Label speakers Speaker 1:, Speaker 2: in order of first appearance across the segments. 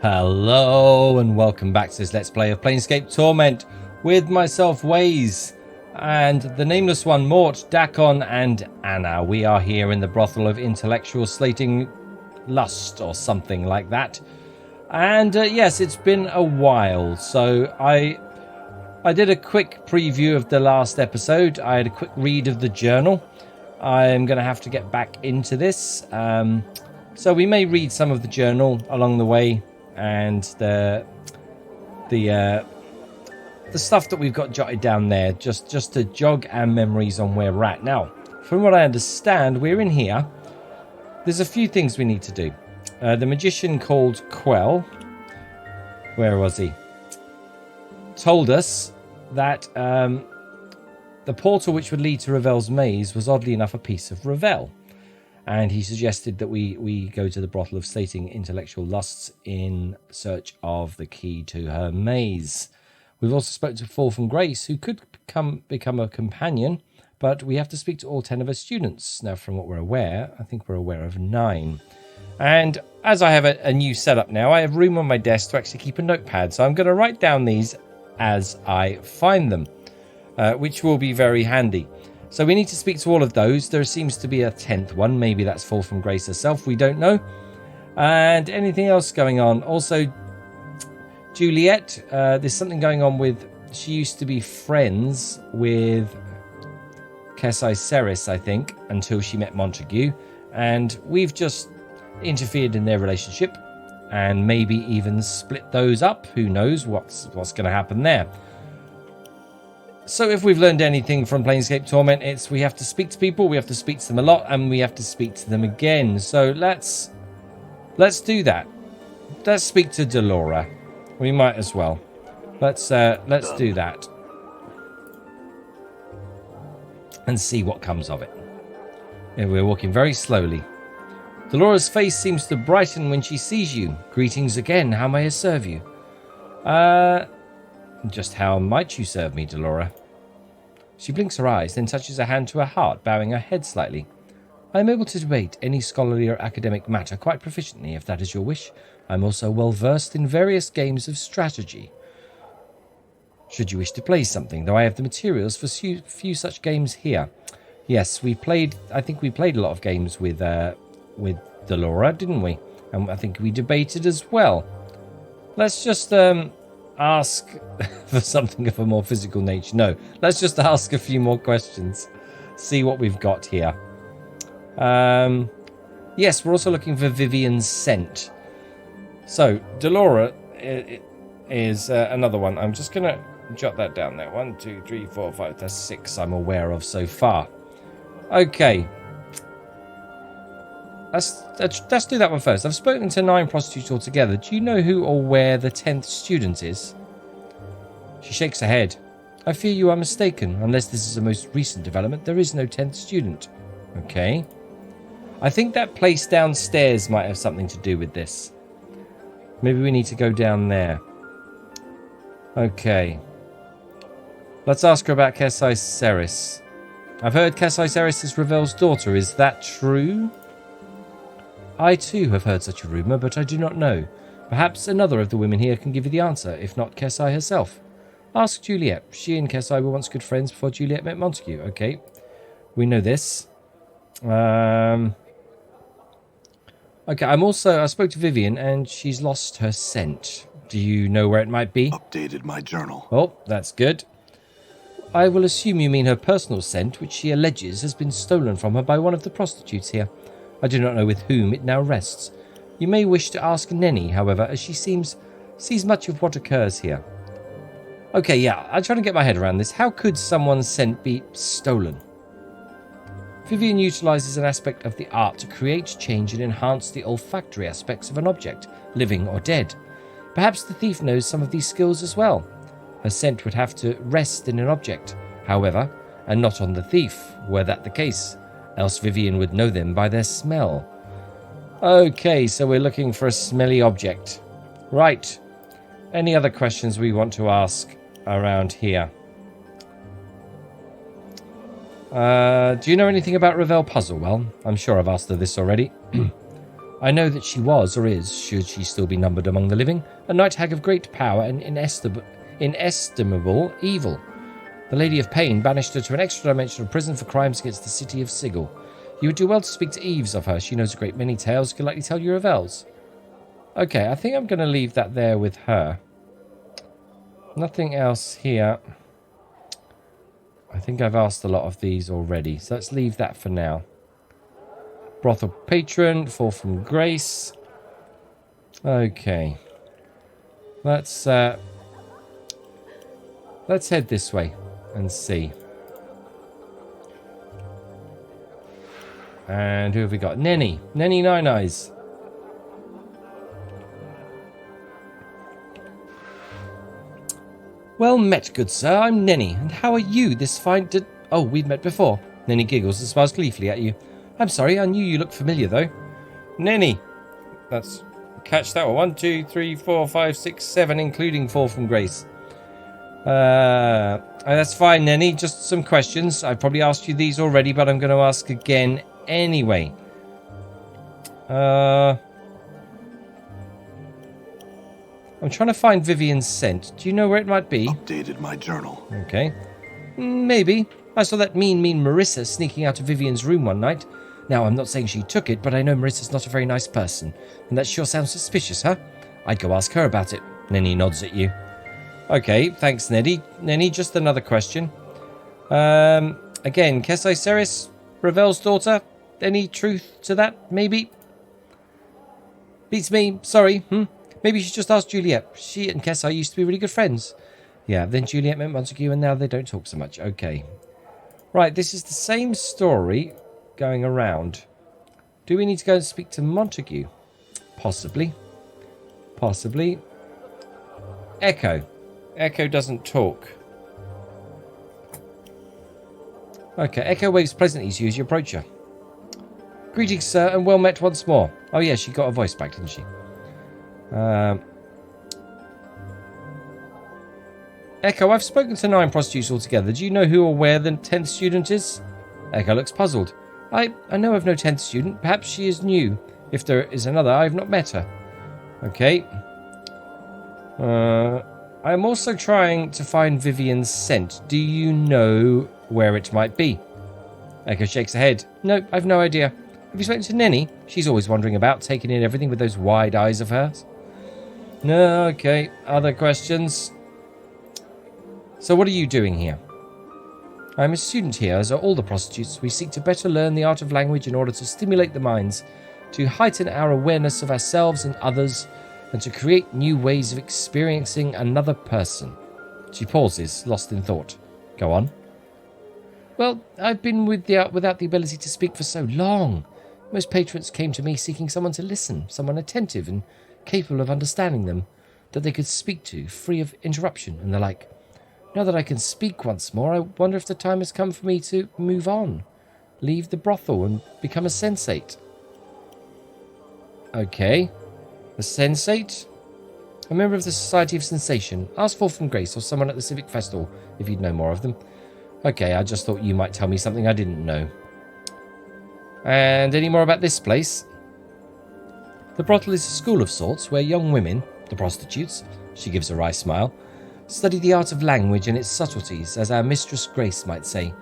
Speaker 1: Hello and welcome back to this Let's Play of Planescape Torment with myself, Waze, and the Nameless One, Mort, Dakon, and Anna. We are here in the brothel of intellectual slating lust or something like that. And yes, it's been a while, so I did a quick preview of the last episode. I had a quick read of the journal. I'm going to have to get back into this. So we may read some of the journal along the way, and the stuff that we've got jotted down there, just to jog our memories on where we're at. Now, from what I understand, we're in here. There's a few things we need to do. The magician called Quell, where was he? Told us that the portal which would lead to Ravel's maze was oddly enough a piece of Ravel. And he suggested that we go to the brothel of slating intellectual lusts in search of the key to her maze. We've also spoken to Fall from Grace, who could become a companion, but we have to speak to all 10 of her students. Now, from what we're aware, I think we're aware of 9. And as I have a new setup now, I have room on my desk to actually keep a notepad. So I'm going to write down these as I find them, which will be very handy. So we need to speak to all of those. There seems to be a 10th one. Maybe that's Fall from Grace herself. We don't know. And anything else going on? Also, Juliet, there's something going on with... She used to be friends with Kesai Ceres, I think, until she met Montague. And we've just interfered in their relationship and maybe even split those up. Who knows what's going to happen there. So if we've learned anything from Planescape Torment, it's we have to speak to people, we have to speak to them a lot, and we have to speak to them again. So let's do that. Let's speak to Delora. We might as well. Let's do that. And see what comes of it. Yeah, we're walking very slowly. Delora's face seems to brighten when she sees you. Greetings again, how may I serve you? Just how might you serve me, Delora? She blinks her eyes, then touches her hand to her heart, bowing her head slightly. I am able to debate any scholarly or academic matter quite proficiently, if that is your wish. I am also well versed in various games of strategy. Should you wish to play something, though I have the materials for few such games here. Yes, I think we played a lot of games with Delora, didn't we? And I think we debated as well. Let's just ask for something of a more physical nature. No, let's just ask a few more questions. See what we've got here. Yes, we're also looking for Vivian's scent. So, Delora is another one. I'm just going to jot that down there. 1, 2, 3, 4, 5. That's 6 I'm aware of so far. Okay. Let's do that one first. I've spoken to 9 prostitutes altogether. Do you know who or where the 10th student is? She shakes her head. I fear you are mistaken. Unless this is a most recent development, there is no 10th student. Okay. I think that place downstairs might have something to do with this. Maybe we need to go down there. Okay. Let's ask her about Kesai Ceres. I've heard Kesai Ceres is Ravel's daughter. Is that true? I too have heard such a rumour, but I do not know. Perhaps another of the women here can give you the answer, if not Kesai herself. Ask Juliet. She and Kesai were once good friends before Juliet met Montague. Okay, we know this. Okay, I spoke to Vivian, and she's lost her scent. Do you know where it might be?
Speaker 2: Updated my journal.
Speaker 1: Oh, that's good. I will assume you mean her personal scent, which she alleges has been stolen from her by one of the prostitutes here. I do not know with whom it now rests. You may wish to ask Nenny, however, as she sees much of what occurs here. Okay, yeah, I'm trying to get my head around this. How could someone's scent be stolen? Vivian utilizes an aspect of the art to create, change, and enhance the olfactory aspects of an object, living or dead. Perhaps the thief knows some of these skills as well. Her scent would have to rest in an object, however, and not on the thief, were that the case. Else Vivian would know them by their smell. Okay, so we're looking for a smelly object. Right. Any other questions we want to ask around here? Do you know anything about Ravel Puzzle? Well, I'm sure I've asked her this already. I know that she was, or is, should she still be numbered among the living, a night hag of great power and inestimable evil. The Lady of Pain banished her to an extra-dimensional prison for crimes against the city of Sigil. You would do well to speak to Eves of her. She knows a great many tales, could likely tell you Ravels. Okay, I think I'm going to leave that there with her. Nothing else here. I think I've asked a lot of these already, so let's leave that for now. Brothel patron, fall from grace. Okay. Let's head this way and see. And who have we got? Nenny. Nenny Nine Eyes. Well met, good sir. I'm Nenny. And how are you this fine... Oh, we've met before. Nenny giggles and smiles gleefully at you. I'm sorry, I knew you looked familiar, though. Nenny. That's... Catch that one. 1, 2, 3, 4, 5, 6, 7, including fall from grace. That's fine, Nenny. Just some questions. I've probably asked you these already, but I'm going to ask again anyway. I'm trying to find Vivian's scent. Do you know where it might be?
Speaker 2: Updated my journal.
Speaker 1: Okay. Maybe. I saw that mean Marissa sneaking out of Vivian's room one night. Now, I'm not saying she took it, but I know Marissa's not a very nice person. And that sure sounds suspicious, huh? I'd go ask her about it. Nenny nods at you. Okay, thanks, Neddy. Nenny, just another question. Again, Kesai Ceres, Ravel's daughter. Any truth to that, maybe? Beats me. Sorry. Maybe you should just ask Juliet. She and Kesai used to be really good friends. Yeah, then Juliet met Montague and now they don't talk so much. Okay. Right, this is the same story going around. Do we need to go and speak to Montague? Possibly. Possibly. Echo. Echo doesn't talk. Okay, Echo waves pleasantly to you as you approach her. Greetings, sir, and well met once more. Oh, yeah, she got her voice back, didn't she? Echo, I've spoken to 9 prostitutes altogether. Do you know who or where the 10th student is? Echo looks puzzled. I know of no 10th student. Perhaps she is new. If there is another, I have not met her. Okay. I am also trying to find Vivian's scent. Do you know where it might be? Echo shakes her head. No, I've no idea. Have you spoken to Nenny? She's always wandering about, taking in everything with those wide eyes of hers. No, okay. Other questions? So what are you doing here? I'm a student here, as are all the prostitutes. We seek to better learn the art of language in order to stimulate the minds, to heighten our awareness of ourselves and others, and to create new ways of experiencing another person. She pauses, lost in thought. Go on. Well, I've been without the ability to speak for so long. Most patrons came to me seeking someone to listen, someone attentive and capable of understanding them, that they could speak to, free of interruption and the like. Now that I can speak once more, I wonder if the time has come for me to move on, leave the brothel and become a sensate. Okay. A sensate? A member of the Society of Sensation. Ask Fall from Grace or someone at the Civic Festival if you'd know more of them. Okay, I just thought you might tell me something I didn't know. And any more about this place? The brothel is a school of sorts where young women, the prostitutes, she gives a wry smile, study the art of language and its subtleties, as our Mistress Grace might say,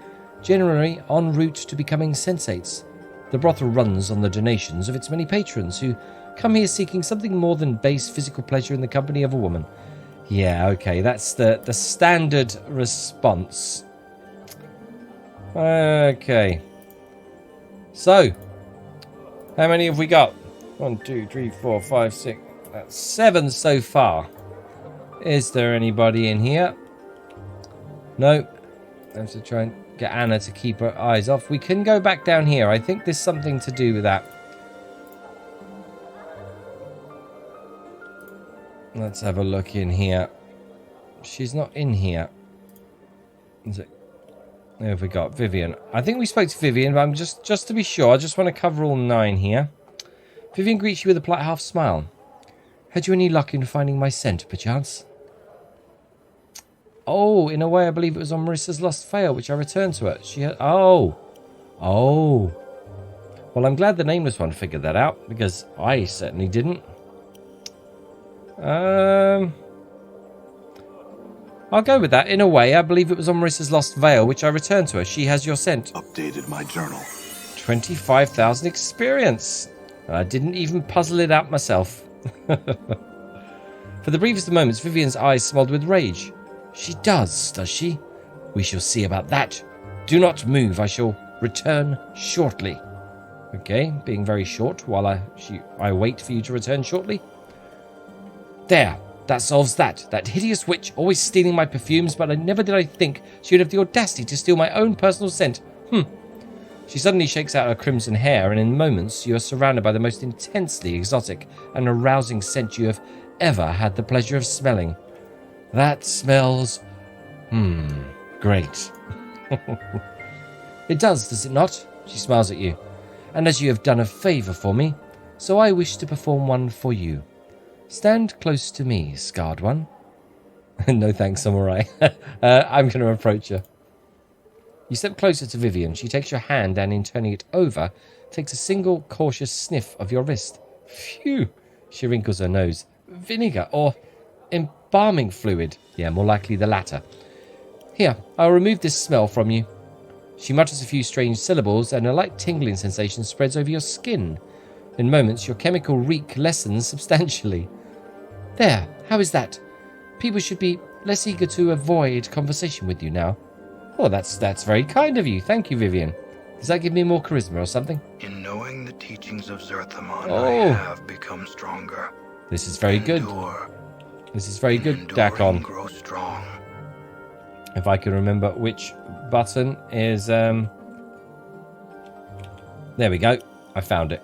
Speaker 1: generally en route to becoming sensates. The brothel runs on the donations of its many patrons who come here seeking something more than base physical pleasure in the company of a woman. Yeah, okay, that's the standard response. Okay. So, how many have we got? 1, 2, 3, 4, 5, 6. That's 7 so far. Is there anybody in here? No. I have to try and get Anna to keep her eyes off. We can go back down here. I think there's something to do with that. Let's have a look in here. She's not in here. Is it? Who have we got? Vivian. I think we spoke to Vivian, but I'm just to be sure, I just want to cover all 9 here. Vivian greets you with a polite half smile. Had you any luck in finding my scent, perchance? Oh, in a way, I believe it was on Marissa's lost veil, which I returned to her. She had... Oh. Well, I'm glad the nameless one figured that out, because I certainly didn't. I'll go with that. In a way, I believe it was on Marissa's lost veil, which I returned to her. She has your scent.
Speaker 2: Updated my journal.
Speaker 1: 25,000 experience. I didn't even puzzle it out myself. For the briefest of moments, Vivian's eyes smiled with rage. She does she? We shall see about that. Do not move. I shall return shortly. Okay, being very short while I wait for you to return shortly. There. That solves that. That hideous witch, always stealing my perfumes, but never did I think she would have the audacity to steal my own personal scent. She suddenly shakes out her crimson hair, and in moments you are surrounded by the most intensely exotic and arousing scent you have ever had the pleasure of smelling. That smells... great. It does it not? She smiles at you. And as you have done a favour for me, so I wish to perform one for you. Stand close to me, scarred one. No thanks, samurai. I'm going to approach her. You step closer to Vivian. She takes your hand and, in turning it over, takes a single cautious sniff of your wrist. Phew! She wrinkles her nose. Vinegar or embalming fluid? Yeah, more likely the latter. Here, I'll remove this smell from you. She mutters a few strange syllables, and a light tingling sensation spreads over your skin. In moments, your chemical reek lessens substantially. There, how is that? People should be less eager to avoid conversation with you now. Oh, that's very kind of you. Thank you, Vivian. Does that give me more charisma or something?
Speaker 2: In knowing the teachings of Zerthamon, I have become stronger.
Speaker 1: This is very good. This is very good, Dakon.
Speaker 2: Grow strong.
Speaker 1: If I can remember which button is... There we go. I found it.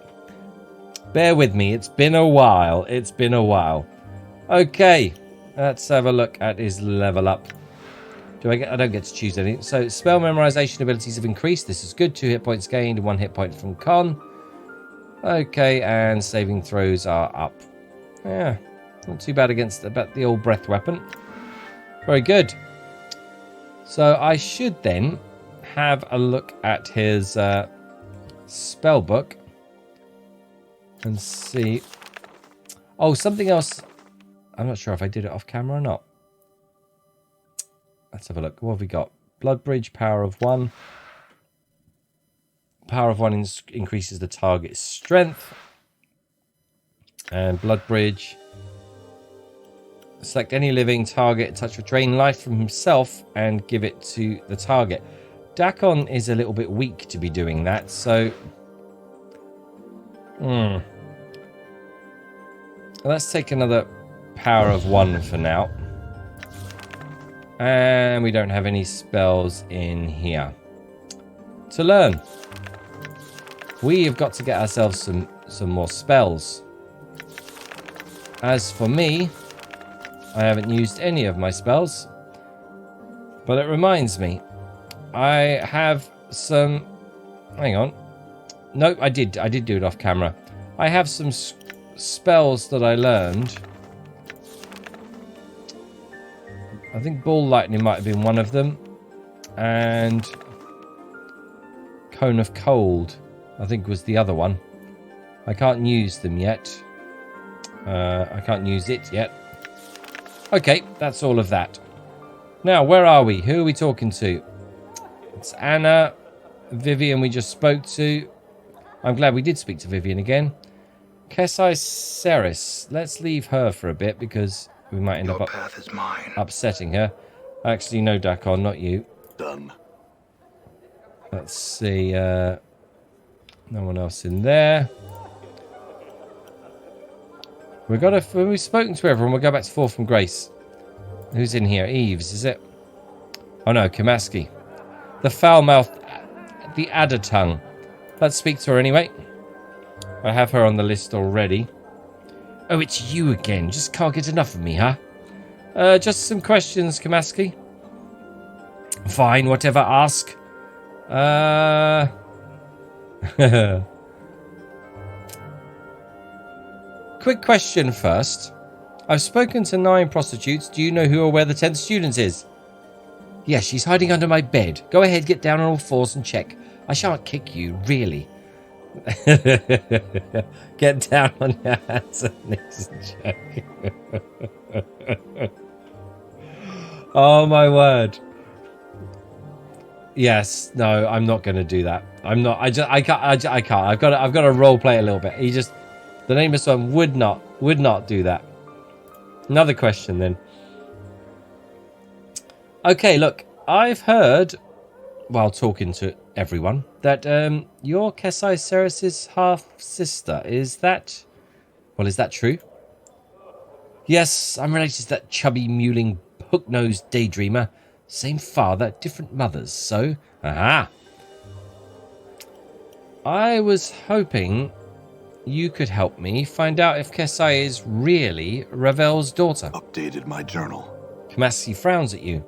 Speaker 1: Bear with me. It's been a while. It's been a while. Okay. Let's have a look at his level up. I don't get to choose anything. So, spell memorization abilities have increased. This is good. 2 hit points gained, 1 hit point from con. Okay, and saving throws are up. Yeah, not too bad against the old breath weapon. Very good. So, I should then have a look at his spell book and see. Oh, something else. I'm not sure if I did it off camera or not. Let's have a look. What have we got? Blood Bridge, power of 1. Power of 1 increases the target's strength. And Blood Bridge. Select any living target, touch or drain life from himself, and give it to the target. Dakon is a little bit weak to be doing that, so... Let's take another power of 1 for now. And we don't have any spells in here. To learn. We have got to get ourselves some more spells. As for me, I haven't used any of my spells. But it reminds me, I have some... Hang on. Nope, I did do it off camera. I have some spells that I learned. I think Ball Lightning might have been one of them. And Cone of Cold, I think, was the other one. I can't use them yet. I can't use it yet. Okay, that's all of that. Now, where are we? Who are we talking to? It's Anna. Vivian we just spoke to. I'm glad we did speak to Vivian again. Kesai Ceres. Let's leave her for a bit because we might end up
Speaker 2: path is mine.
Speaker 1: Upsetting her. Actually, no, Dakon, not you.
Speaker 2: Done.
Speaker 1: Let's see. No one else in there. When we've spoken to everyone, we'll go back to Fall from Grace. Who's in here? Eves, is it? Oh no, Kamaski. The foul-mouthed, the adder tongue. Let's speak to her anyway. I have her on the list already. Oh, it's you again. Just can't get enough of me, huh? Just some questions, Kamaski. Fine, whatever, ask. Quick question first. I've spoken to 9 prostitutes. Do you know who or where the 10th student is? Yes, she's hiding under my bed. Go ahead, get down on all fours and check. I shan't kick you, really. Get down on your hands and knees and check. Oh my word. Yes, no, I'm not going to do that. I'm not. I can't. I can't. I've got to role play a little bit. He just, the nameless one would not do that. Another question then. Okay, look, I've heard while talking to everyone that you're Kesai Ceres's half sister. Is that true? Yes, I'm related to that chubby, mewling, hook-nosed daydreamer. Same father, different mothers. So, aha. I was hoping you could help me find out if Kesai is really Ravel's daughter.
Speaker 3: Updated my journal.
Speaker 1: Kamasi frowns at you.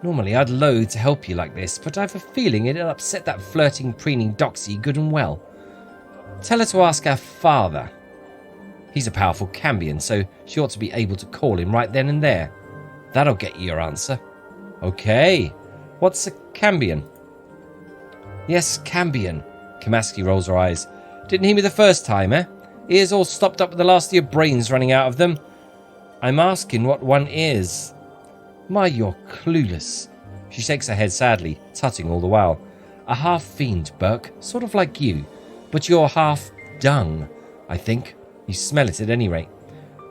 Speaker 1: Normally, I'd loathe to help you like this, but I have a feeling it'll upset that flirting, preening Doxy good and well. Tell her to ask our father. He's a powerful Cambion, so she ought to be able to call him right then and there. That'll get you your answer. Okay. What's a Cambion? Yes, Cambion. Kamaski rolls her eyes. Didn't hear me the first time, eh? Ears all stopped up with the last of your brains running out of them. I'm asking what one is. My, you're clueless. She shakes her head sadly, tutting all the while. A half-fiend, Burke, sort of like you. But you're half-dung, I think. You smell it at any rate.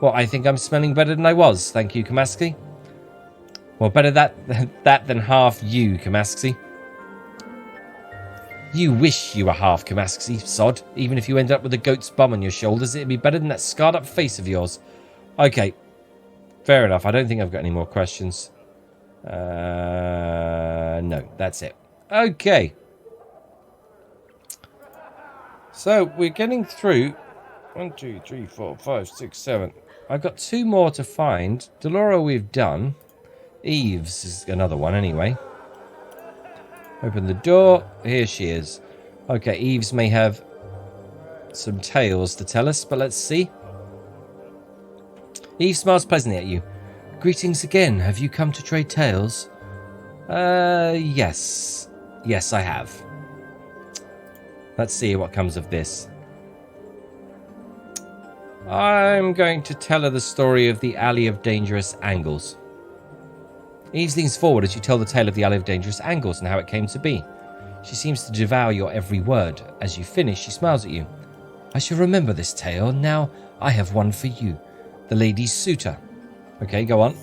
Speaker 1: Well, I think I'm smelling better than I was, thank you, Kamaski. Well, better that than half you, Kamaski. You wish you were half Kamaski, sod. Even if you ended up with a goat's bum on your shoulders, it'd be better than that scarred-up face of yours. Okay. Fair enough. I don't think I've got any more questions. No, that's it. Okay. So, we're getting through 1, 2, 3, 4, 5, 6, 7. I've got 2 more to find. Delora we've done. Eves is another one anyway. Open the door. Here she is. Okay, Eves may have some tales to tell us, but let's see. Eve smiles pleasantly at you. Greetings again. Have you come to trade tales? Yes. Yes, I have. Let's see what comes of this. I'm going to tell her the story of the Alley of Dangerous Angles. Eve leans forward as you tell the tale of the Alley of Dangerous Angles and how it came to be. She seems to devour your every word. As you finish, she smiles at you. I shall remember this tale. Now I have one for you. The lady's suitor. Okay, go on.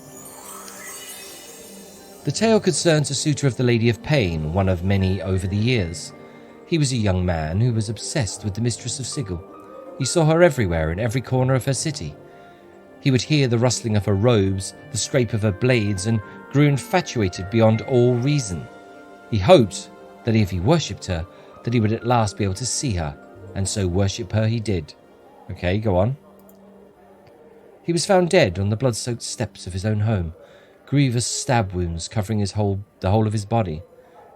Speaker 1: The tale concerns a suitor of the Lady of Pain, one of many over the years. He was a young man who was obsessed with the Mistress of Sigil. He saw her everywhere in every corner of her city. He would hear the rustling of her robes, the scrape of her blades, and grew infatuated beyond all reason. He hoped that if he worshipped her, that he would at last be able to see her, and so worship her he did. Okay, go on. He was found dead on the blood-soaked steps of his own home, grievous stab wounds covering the whole of his body,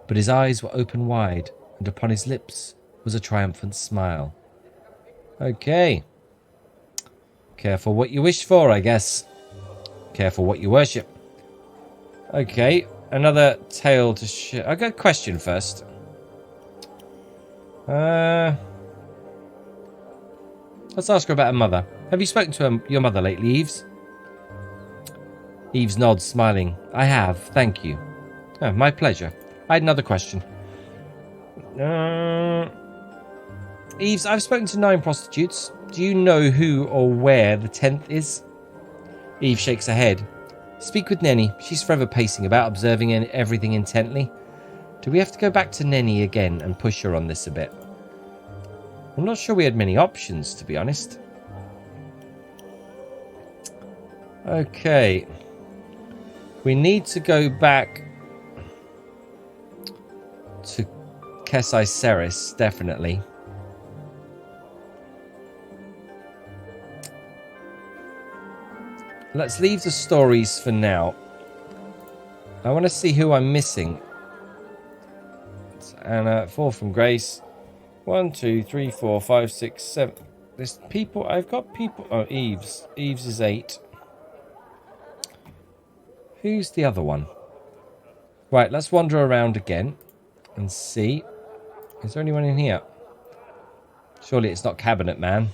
Speaker 1: but his eyes were open wide, and upon his lips was a triumphant smile. Okay. Careful what you wish for, I guess. Careful what you worship. Okay, another tale to share. I got a question first. Let's ask her about her mother. Have you spoken to your mother lately, Eves? Eves nods, smiling. I have, thank you. Oh, my pleasure. I had another question. Eves, I've spoken to 9 prostitutes. Do you know who or where the 10th is? Eve shakes her head. Speak with Nenny. She's forever pacing about, observing everything intently. Do we have to go back to Nenny again and push her on this a bit? I'm not sure we had many options, to be honest. Okay. We need to go back to Kesai Ceres, definitely. Let's leave the stories for now. I want to see who I'm missing. It's Anna, 4 from Grace. 1, 2, 3, 4, 5, 6, 7. There's people. I've got people. Oh, Eves. Eves is 8. Who's the other one? Right, let's wander around again and see. Is there anyone in here? Surely it's not Cabinet Man.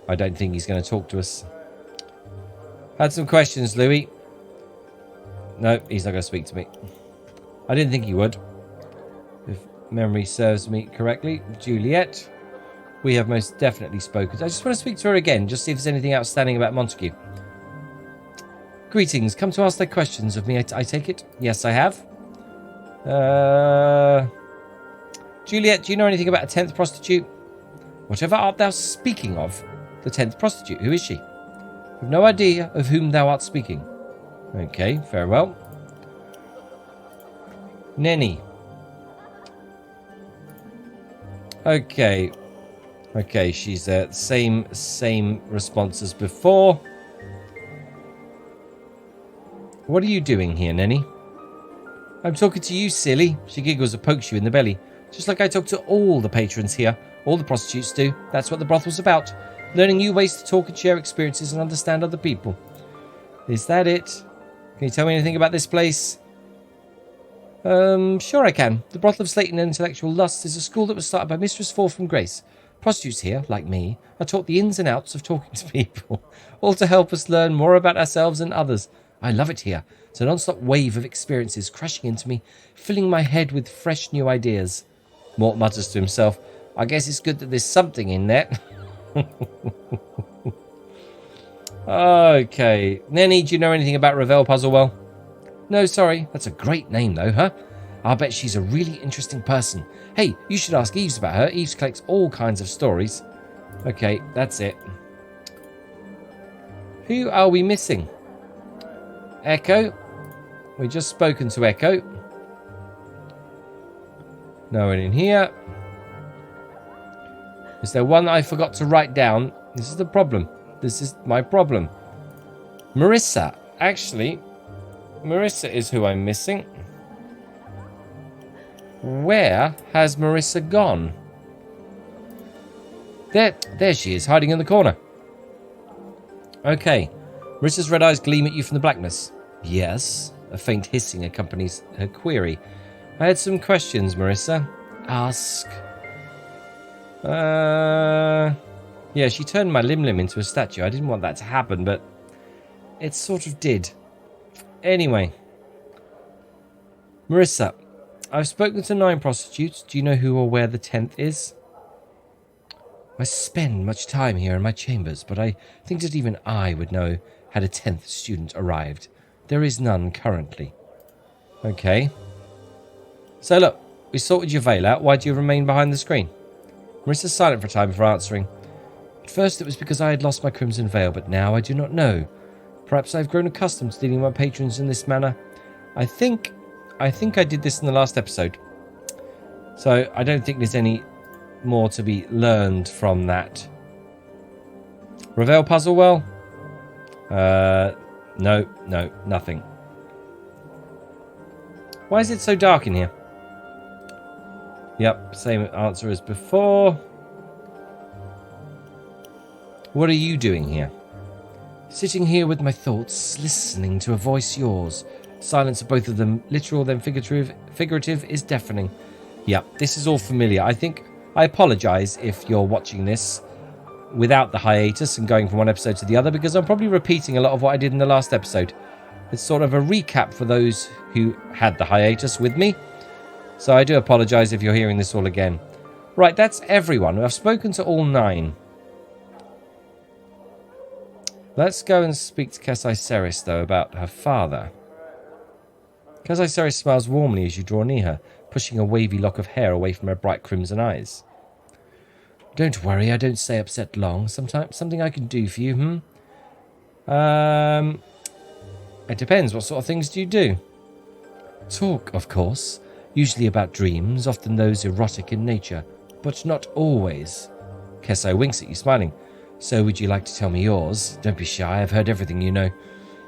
Speaker 1: I don't think he's going to talk to us. Had some questions, Louis. No, he's not going to speak to me. I didn't think he would. If memory serves me correctly. Juliet. We have most definitely spoken. I just want to speak to her again, just see if there's anything outstanding about Montague. Greetings. Come to ask thy questions of me, I take it? Yes, I have. Juliet, do you know anything about a 10th prostitute? Whatever art thou speaking of? The 10th prostitute. Who is she? I have no idea of whom thou art speaking. Okay, very well. Nenny. Okay. Okay, she's same response as before. What are you doing here, Nenny? I'm talking to you, silly. She giggles and pokes you in the belly. Just like I talk to all the patrons here. All the prostitutes do. That's what the brothel's about. Learning new ways to talk and share experiences and understand other people. Is that it? Can you tell me anything about this place? Sure I can. The Brothel of Slayton and Intellectual Lusts is a school that was started by Mistress Fall from Grace. Prostitutes here, like me, are taught the ins and outs of talking to people, all to help us learn more about ourselves and others. I love it here. It's a non-stop wave of experiences crashing into me, filling my head with fresh new ideas. Mort mutters to himself, I guess it's good that there's something in there. Okay. Nenny, do you know anything about Ravel Puzzlewell? No, sorry. That's a great name, though, huh? I'll bet she's a really interesting person. Hey, you should ask Eves about her. Eves collects all kinds of stories. Okay, that's it. Who are we missing? Echo. We've just spoken to Echo. No one in here. Is there one I forgot to write down? This is the problem. This is my problem. Marissa. Actually, Marissa is who I'm missing. Where has Marissa gone? There she is, hiding in the corner. Okay. Marissa's red eyes gleam at you from the blackness. Yes. A faint hissing accompanies her query. I had some questions, Marissa. Ask. Yeah, she turned my Lim into a statue. I didn't want that to happen, but it sort of did. Anyway. Marissa, I've spoken to 9 prostitutes. Do you know who or where the 10th is? I spend much time here in my chambers, but I think that even I would know had a 10th student arrived. There is none currently. Okay. So look, we sorted your veil out. Why do you remain behind the screen? Marissa's silent for a time before answering. At first it was because I had lost my crimson veil, but now I do not know. Perhaps I've grown accustomed to dealing with my patrons in this manner. I think I did this in the last episode. So I don't think there's any more to be learned from that. Ravel Puzzlewell? No, nothing. Why is it so dark in here? Yep, same answer as before. What are you doing here? Sitting here with my thoughts, listening to a voice yours. Silence of both of them, literal then figurative, is deafening. Yep, this is all familiar. I apologise if you're watching this without the hiatus and going from one episode to the other, because I'm probably repeating a lot of what I did in the last episode. It's sort of a recap for those who had the hiatus with me. So I do apologise if you're hearing this all again. Right, that's everyone. I've spoken to all 9. Let's go and speak to Kesai Ceres, though, about her father. Kesai Ceres smiles warmly as you draw near her, pushing a wavy lock of hair away from her bright crimson eyes. Don't worry, I don't stay upset long. Sometimes something I can do for you, It depends. What sort of things do you do? Talk, of course. Usually about dreams, often those erotic in nature, but not always. Kesai winks at you, smiling. So would you like to tell me yours? Don't be shy, I've heard everything you know.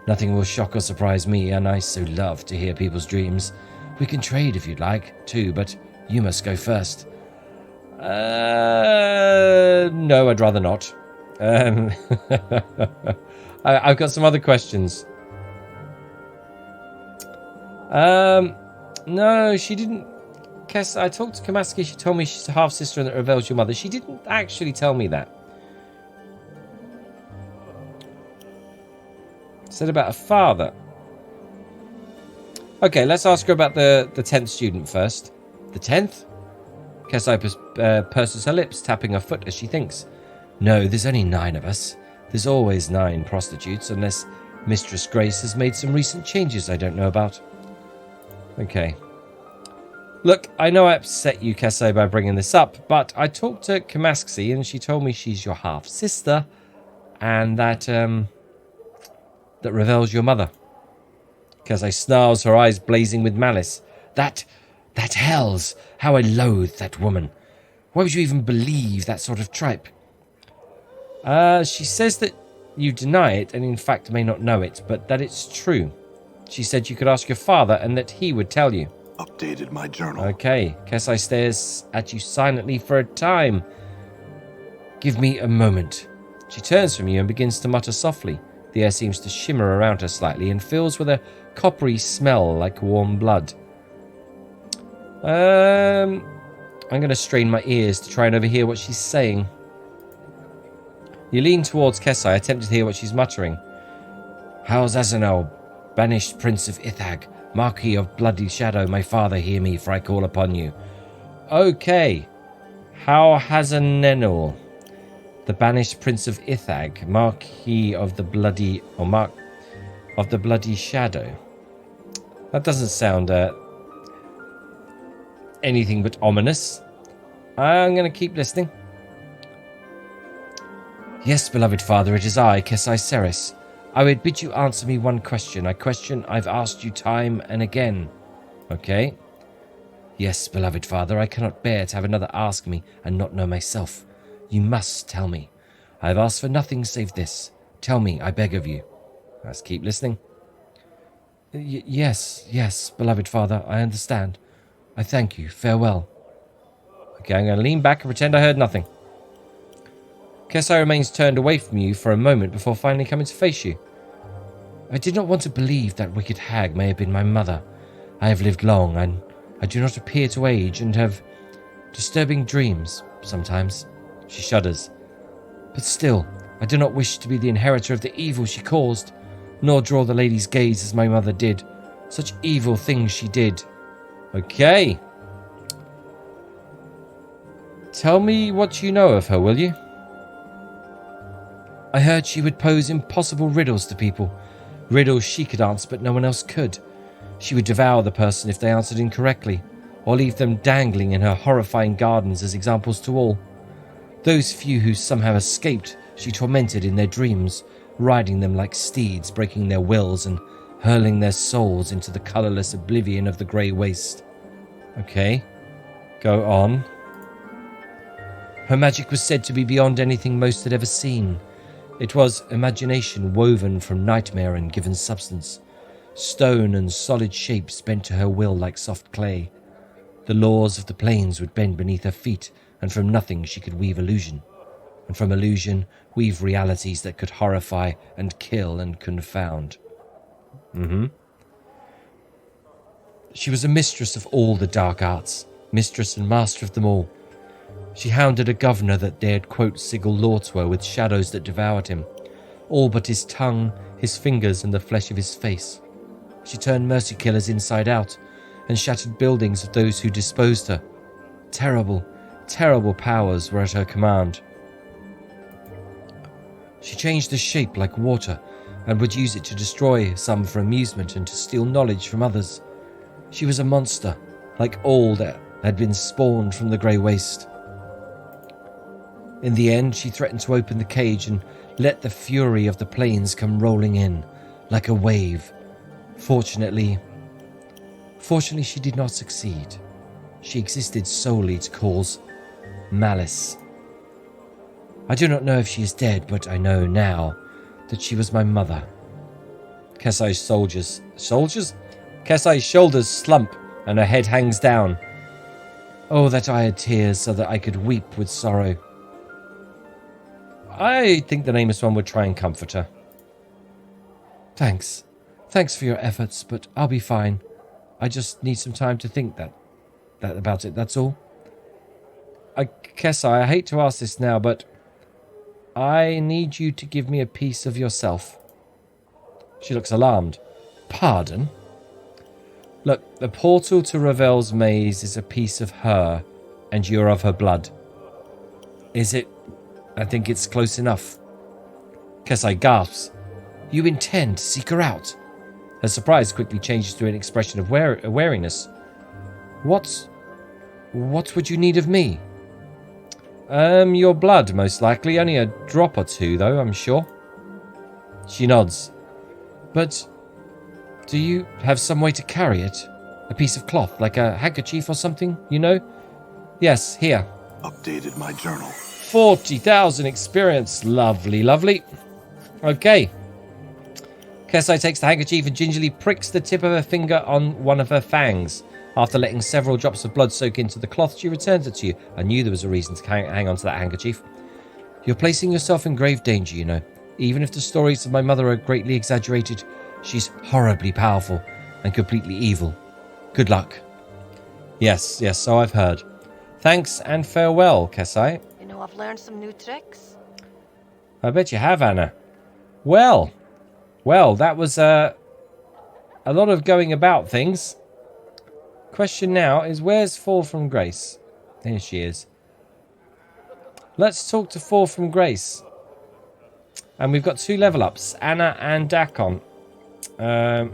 Speaker 1: Nothing will shock or surprise me, and I so love to hear people's dreams. We can trade if you'd like, too, but you must go first. No, I'd rather not. I've got some other questions. No, she didn't. Kess, I talked to Kamaski. She told me she's a half-sister and that Ravel's your mother. She didn't actually tell me that. Said about a father. Okay, let's ask her about the 10th student first. The 10th? Kesai purses her lips, tapping her foot as she thinks. No, there's only 9 of us. There's always 9 prostitutes, unless Mistress Grace has made some recent changes I don't know about. Okay. Look, I know I upset you, Kesai, by bringing this up, but I talked to Kamaski and she told me she's your half-sister and that Ravel's your mother. Kesai snarls, her eyes blazing with malice. That hells! How I loathe that woman. Why would you even believe that sort of tripe? She says that you deny it and in fact may not know it, but that it's true. She said you could ask your father and that he would tell you.
Speaker 3: Updated my journal.
Speaker 1: Okay. Kesai stares at you silently for a time. Give me a moment. She turns from you and begins to mutter softly. The air seems to shimmer around her slightly and fills with a coppery smell like warm blood. I'm going to strain my ears to try and overhear what she's saying. You lean towards Kesai, attempting to hear what she's muttering. How Zazanel, banished prince of Ithag, Marquis of Bloody Shadow, my father, hear me, for I call upon you. Okay. How Hazanenul, the banished prince of Ithag, Marquis of the Bloody, or Mark of the Bloody Shadow. That doesn't sound anything but ominous. I'm going to keep listening. Yes, beloved father, it is I, Kesai Ceres. I would bid you answer me one question, a question I've asked you time and again. Okay. Yes, beloved father, I cannot bear to have another ask me and not know myself. You must tell me. I have asked for nothing save this. Tell me, I beg of you. Let's keep listening. Yes, beloved father, I understand. I thank you. Farewell. Okay, I'm going to lean back and pretend I heard nothing. Kesai remains turned away from you for a moment before finally coming to face you. I did not want to believe that wicked hag may have been my mother. I have lived long, and I do not appear to age, and have disturbing dreams sometimes. She shudders. But still, I do not wish to be the inheritor of the evil she caused, nor draw the lady's gaze as my mother did. Such evil things she did. Okay. Tell me what you know of her, will you? I heard she would pose impossible riddles to people. Riddles she could answer, but no one else could. She would devour the person if they answered incorrectly, or leave them dangling in her horrifying gardens as examples to all. Those few who somehow escaped, she tormented in their dreams, riding them like steeds, breaking their wills and hurling their souls into the colourless oblivion of the grey waste. Okay, go on. Her magic was said to be beyond anything most had ever seen. It was imagination woven from nightmare and given substance. Stone and solid shapes bent to her will like soft clay. The laws of the plains would bend beneath her feet, and from nothing she could weave illusion. And from illusion, weave realities that could horrify and kill and confound. She was a mistress of all the dark arts, mistress and master of them all. She hounded a governor that dared quote Sigil law to her with shadows that devoured him, all but his tongue, his fingers, and the flesh of his face. She turned mercy killers inside out, and shattered buildings of those who disposed her. Terrible, terrible powers were at her command. She changed the shape like water, and would use it to destroy some for amusement and to steal knowledge from others. She was a monster, like all that had been spawned from the grey waste. In the end, she threatened to open the cage and let the fury of the plains come rolling in, like a wave. Fortunately, she did not succeed. She existed solely to cause malice. I do not know if she is dead, but I know now that she was my mother. Kesai's Kesai's shoulders slump and her head hangs down. Oh, that I had tears so that I could weep with sorrow. I think the nameless one would try and comfort her. Thanks for your efforts, but I'll be fine. I just need some time to think that about it, that's all. Kessai, I hate to ask this now, but I need you to give me a piece of yourself. She looks alarmed. Pardon? Look, the portal to Ravel's maze is a piece of her, and you're of her blood. Is it? I think it's close enough. Kessai gasps. You intend to seek her out? Her surprise quickly changes to an expression of wariness. What would you need of me? Your blood, most likely. Only a drop or two, though, I'm sure. She nods. But do you have some way to carry it? A piece of cloth, like a handkerchief or something, you know? Yes, here.
Speaker 3: Updated my journal.
Speaker 1: 40,000 experience. Lovely, lovely. Okay. Kessai takes the handkerchief and gingerly pricks the tip of her finger on one of her fangs. After letting several drops of blood soak into the cloth, she returns it to you. I knew there was a reason to hang on to that handkerchief. You're placing yourself in grave danger, you know. Even if the stories of my mother are greatly exaggerated, she's horribly powerful and completely evil. Good luck. Yes, so I've heard. Thanks and farewell, Kessai.
Speaker 4: You know, I've learned some new tricks.
Speaker 1: I bet you have, Anna. Well, that was a lot of going about things. Question now is, where's Fall from Grace? Here she is. Let's talk to Fall from Grace. And we've got 2 level ups, Anna and Dakon. I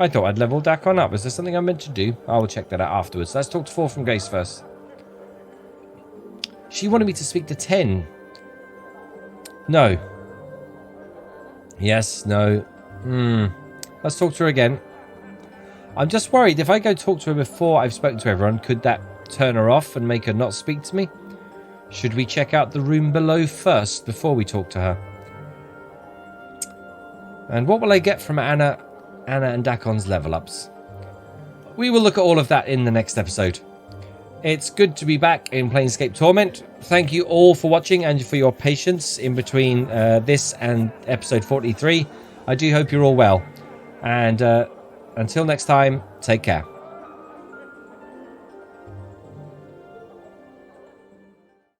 Speaker 1: thought I'd level Dakon up. Is there something I'm meant to do? I will check that out afterwards. Let's talk to Fall from Grace first. She wanted me to speak to 10. No. Yes, no. Let's talk to her again. I'm just worried if I go talk to her before I've spoken to everyone, could that turn her off and make her not speak to me? Should we check out the room below first before we talk to her? And what will I get from Anna and Dakon's level ups? We will look at all of that in the next episode. It's good to be back in Planescape Torment. Thank you all for watching and for your patience in between this and episode 43. I do hope you're all well. And until next time, take care.